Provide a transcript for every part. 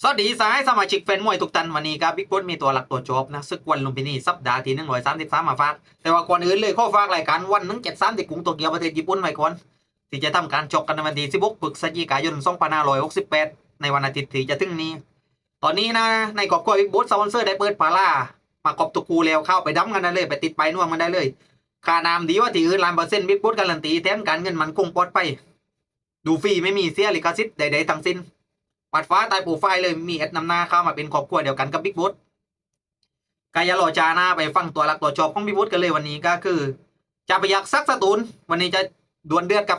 สวัสดีสายสมาชิกแฟนมวยทุกท่านวันนี้ครับบิ๊กปุ๊มีตัวหลักตัวจบนะศึกวันลุมพินีสัปดาห์ที่133มาฝากแต่ว่าก่อนอื่นเลยขอฝากรายการวัน173ที่กรุงโตเกียวประเทศญี่ปุ่นไว้ก่อนที่จะทำการชกกันในวันที่16พฤศจิกายน2568ในวันอาทิตย์ที่จะถึงนี้ตอนนี้นะในกอบกล้วยบิ๊กปุ๊สปอนเซอร์ได้เปิดปาล่ามากอบตุกูแล้วเข้าไปดั้มกันได้เลยไปติดไปน่วงมันได้เลยค่าน้ำดีว่าที่อื่น1,000%บิ๊กปุ๊การันตีแถมการเงินมันคงปลอดภัยดูฟรีไม่มีเสียลิขสิทธิ์ใดๆทั้งสิ้น ปัดฟ้าตายปูไฟเลยมีเอ็ดนำหน้าเข้ามาเป็นครอบครัวเดียวกันกับบิ๊กบุ๊กายาโลจาหน้าไปฟังตัวหลักตัวจบของบิ๊กบุ๊กันเลยวันนี้ก็คือจะไปยักซักสตูนวันนี้จะดวลเดือดกับ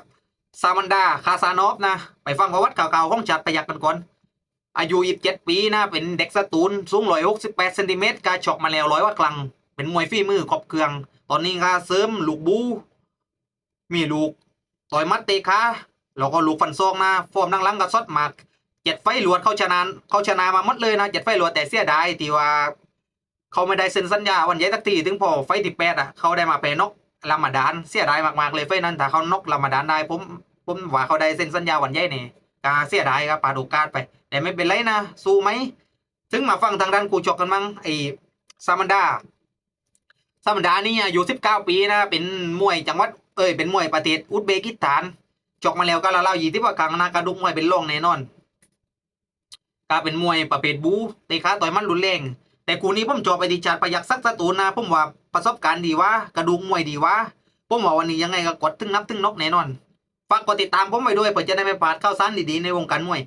ซามันดาคาซานอฟนะไปฟังประวัติเก่าๆของจัดไปยักกันก่อนอายุ27ปีนะเป็นเด็กสตูนสูง168เซนติเมตรกาชกมาแล้ว100 ว่ากลังเป็นมวยฝีมือครบเครื่องตอนนี้ก็เสริมลูกบูมีลูกต่อยมัดเตะขาแล้วก็ลูกฟันซองนะฟอร์มนั่งหลังกับซดมาก 7 ไฟหลวดเขาชนะมาหมดเลยนะ7 ไฟหลวดแต่เสียดายที่ว่าเขาไม่ได้เซ็นสัญญาวันใหญ่สักทีถึงพอไฟที่8เขาได้มาแพ้นกลามาดานเสียดายมากๆเลยไฟนั้นถ้าเขานกลามาดานได้ผมว่าเขาได้เซ็นสัญญาวันใหญ่เนี่ยก็เสียดายครับปาดูการไปแต่ไม่เป็นไรนะสู้ไหมถึงมาฟังทางด้านกูจอกกันมั้งไอ้ซามันดานี่อายุ19 ปีนะเป็นมวยจังหวัดเป็นมวยประเทศอุซเบกิสถานจอกมาแล้วก็ละเล่า20 กว่าครั้งนะกระดูกมวยเป็นรองแน่นอน ก็เป็นมวยประเภทบูเตะขาต่อยมันรุนแรงแต่กูนี้ผมจบไปดีจัดประหยัดสักสตูนนะผมว่าประสบการณ์ดีวะกระดูกมวยดีวะผมว่าวันนี้ยังไงก็กดถึงนับถึงนกแน่นอนฝากกดติดตามผมไว้ด้วยเพื่อจะได้ไม่พลาดข่าวสารดีๆในวงการมวย